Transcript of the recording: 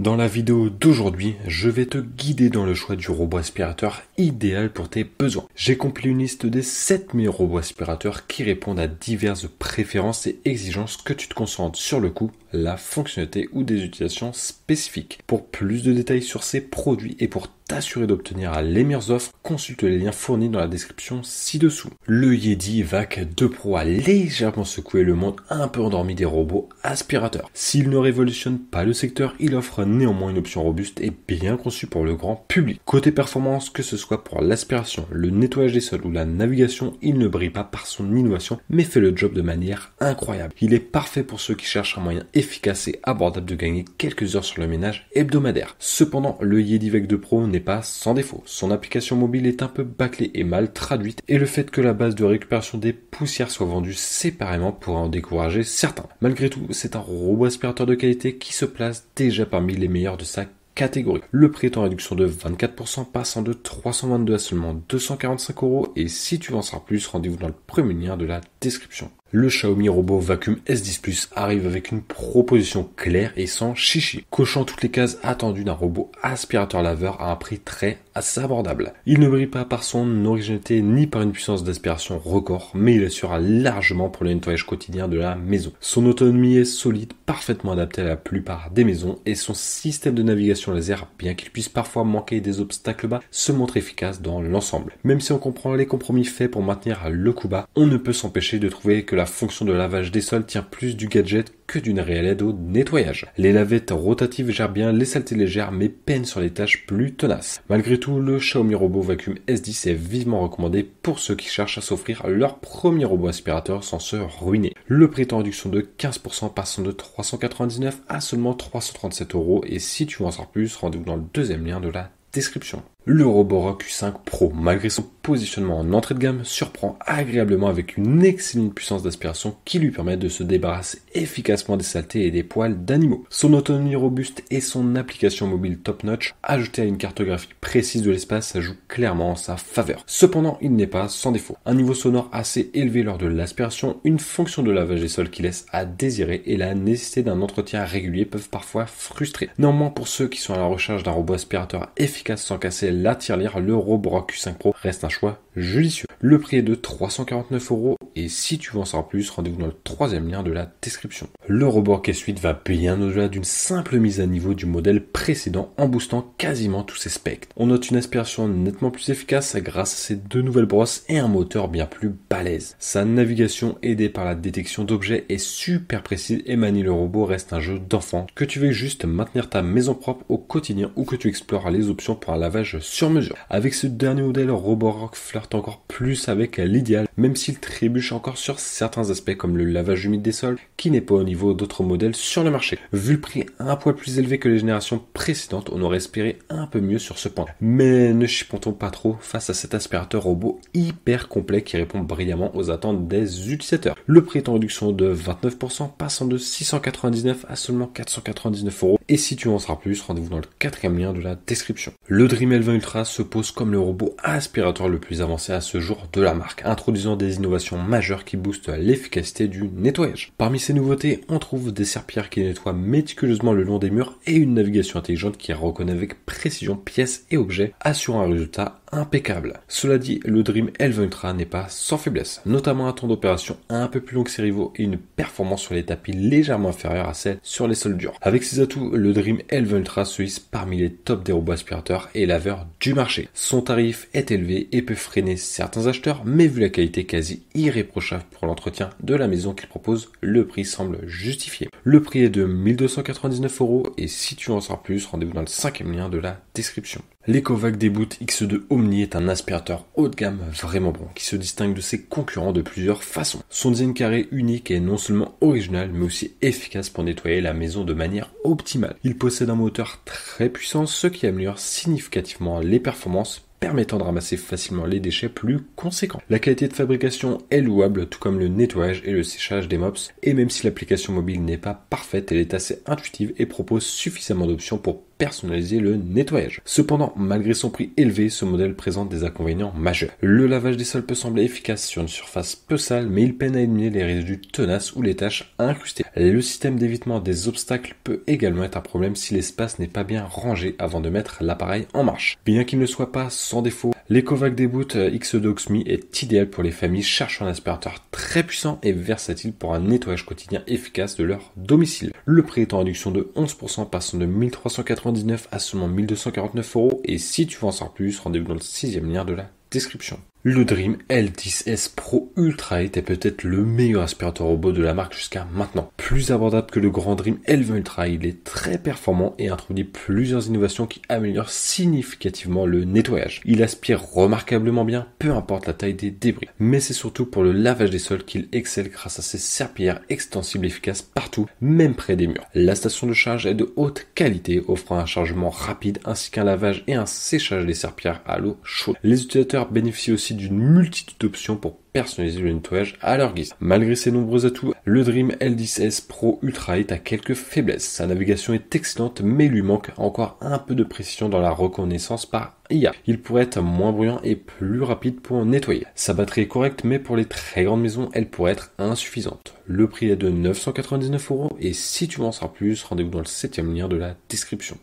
Dans la vidéo d'aujourd'hui, je vais te guider dans le choix du robot aspirateur idéal pour tes besoins. J'ai compilé une liste des 7 meilleurs robots aspirateurs qui répondent à diverses préférences et exigences que tu te concentres sur le coût, la fonctionnalité ou des utilisations spécifiques. Pour plus de détails sur ces produits et pour t'assurer d'obtenir les meilleures offres, consulte les liens fournis dans la description ci-dessous. Le Yeti Vac 2 Pro a légèrement secoué le monde un peu endormi des robots aspirateurs. S'il ne révolutionne pas le secteur, il offre néanmoins une option robuste et bien conçue pour le grand public. Côté performance, que ce soit pour l'aspiration, le nettoyage des sols ou la navigation, il ne brille pas par son innovation, mais fait le job de manière incroyable. Il est parfait pour ceux qui cherchent un moyen efficace et abordable de gagner quelques heures sur le ménage hebdomadaire. Cependant, le Yeti Vac 2 Pro n'est pas sans défaut. Son application mobile est un peu bâclée et mal traduite, et le fait que la base de récupération des poussières soit vendue séparément pourrait en décourager certains. Malgré tout, c'est un robot aspirateur de qualité qui se place déjà parmi les meilleurs de sa catégorie. Le prix est en réduction de 24%, passant de 322 à seulement 245 €, et si tu veux en savoir plus, rendez-vous dans le premier lien de la description. Le Xiaomi Robot Vacuum S10 Plus arrive avec une proposition claire et sans chichi, cochant toutes les cases attendues d'un robot aspirateur laveur à un prix très assez abordable. Il ne brille pas par son originalité ni par une puissance d'aspiration record, mais il assure largement pour le nettoyage quotidien de la maison. Son autonomie est solide, parfaitement adaptée à la plupart des maisons, et son système de navigation laser, bien qu'il puisse parfois manquer des obstacles bas, se montre efficace dans l'ensemble. Même si on comprend les compromis faits pour maintenir le coup bas, on ne peut s'empêcher de trouver que la fonction de lavage des sols tient plus du gadget que d'une réelle aide au nettoyage. Les lavettes rotatives gèrent bien les saletés légères mais peinent sur les tâches plus tenaces. Malgré tout, le Xiaomi Robot Vacuum S10 est vivement recommandé pour ceux qui cherchent à s'offrir leur premier robot aspirateur sans se ruiner. Le prix est en réduction de 15%, passant de 399 à seulement 337 €, et si tu veux en savoir plus, rendez-vous dans le deuxième lien de la description. Le Roborock Q5 Pro, malgré son positionnement en entrée de gamme, surprend agréablement avec une excellente puissance d'aspiration qui lui permet de se débarrasser efficacement des saletés et des poils d'animaux. Son autonomie robuste et son application mobile top-notch, ajoutée à une cartographie précise de l'espace, joue clairement en sa faveur. Cependant, il n'est pas sans défaut. Un niveau sonore assez élevé lors de l'aspiration, une fonction de lavage des sols qui laisse à désirer et la nécessité d'un entretien régulier peuvent parfois frustrer. Néanmoins, pour ceux qui sont à la recherche d'un robot aspirateur efficace sans casser la tirelire, le Roborock Q5 Pro reste un choix judicieux. Le prix est de 349 €, et si tu veux en savoir plus, rendez-vous dans le troisième lien de la description. Le Roborock S8 va bien au-delà d'une simple mise à niveau du modèle précédent en boostant quasiment tous ses specs. On note une aspiration nettement plus efficace grâce à ses deux nouvelles brosses et un moteur bien plus balèze. Sa navigation aidée par la détection d'objets est super précise et manier le robot reste un jeu d'enfant, que tu veux juste maintenir ta maison propre au quotidien ou que tu explores les options pour un lavage sur mesure. Avec ce dernier modèle, Roborock flirte encore plus avec l'idéal, même s'il trébuche encore sur certains aspects comme le lavage humide des sols, qui n'est pas au niveau d'autres modèles sur le marché. Vu le prix un poil plus élevé que les générations précédentes, on aurait espéré un peu mieux sur ce point. Mais ne chipotons pas trop face à cet aspirateur robot hyper complet qui répond brillamment aux attentes des utilisateurs. Le prix est en réduction de 29%, passant de 699 à seulement 499 €. Et si tu en sauras plus, rendez-vous dans le quatrième lien de la description. Le Dream L20 Ultra se pose comme le robot aspirateur le plus avancé à ce jour de la marque, introduisant des innovations majeures qui boostent l'efficacité du nettoyage. Parmi ces nouveautés, on trouve des serpillères qui nettoient méticuleusement le long des murs et une navigation intelligente qui reconnaît avec précision pièces et objets, assurant un résultat impeccable. Cela dit, le Dream L20 Ultra n'est pas sans faiblesse, notamment un temps d'opération un peu plus long que ses rivaux et une performance sur les tapis légèrement inférieure à celle sur les sols durs. Avec ses atouts, le Dream L20 Ultra se hisse parmi les tops des robots aspirateurs et laveurs du marché. Son tarif est élevé et peut freiner certains acheteurs, mais vu la qualité quasi irréprochable pour l'entretien de la maison qu'il propose, le prix semble justifié. Le prix est de 1299 €, et si tu en sauras plus, rendez-vous dans le cinquième lien de la description. L'EcoVac Deboot X2 Omni est un aspirateur haut de gamme vraiment bon, qui se distingue de ses concurrents de plusieurs façons. Son design carré unique est non seulement original, mais aussi efficace pour nettoyer la maison de manière optimale. Il possède un moteur très puissant, ce qui améliore significativement les performances, permettant de ramasser facilement les déchets plus conséquents. La qualité de fabrication est louable, tout comme le nettoyage et le séchage des mops, et même si l'application mobile n'est pas parfaite, elle est assez intuitive et propose suffisamment d'options pour personnaliser le nettoyage. Cependant, malgré son prix élevé, ce modèle présente des inconvénients majeurs. Le lavage des sols peut sembler efficace sur une surface peu sale, mais il peine à éliminer les résidus tenaces ou les taches incrustées. Le système d'évitement des obstacles peut également être un problème si l'espace n'est pas bien rangé avant de mettre l'appareil en marche. Bien qu'il ne soit pas sans défaut, l'EcoVac Deboot X2Oxmi est idéal pour les familles cherchant un aspirateur très puissant et versatile pour un nettoyage quotidien efficace de leur domicile. Le prix est en réduction de 11%, passant de 1399 à seulement 1249 €. Et si tu veux en savoir plus, rendez-vous dans le 6e lien de la description. Le Dream L10S Pro Ultra est peut-être le meilleur aspirateur robot de la marque jusqu'à maintenant. Plus abordable que le grand Dream L20 Ultra, il est très performant et introduit plusieurs innovations qui améliorent significativement le nettoyage. Il aspire remarquablement bien, peu importe la taille des débris. Mais c'est surtout pour le lavage des sols qu'il excelle grâce à ses serpillères extensibles efficaces partout, même près des murs. La station de charge est de haute qualité, offrant un chargement rapide ainsi qu'un lavage et un séchage des serpillères à l'eau chaude. Les utilisateurs bénéficient aussi d'une multitude d'options pour personnaliser le nettoyage à leur guise. Malgré ses nombreux atouts, le Dream L10S Pro Ultra a quelques faiblesses. Sa navigation est excellente, mais lui manque encore un peu de précision dans la reconnaissance par IA. Il pourrait être moins bruyant et plus rapide pour nettoyer. Sa batterie est correcte, mais pour les très grandes maisons, elle pourrait être insuffisante. Le prix est de 999 € et si tu veux en savoir plus, rendez-vous dans le 7e lien de la description.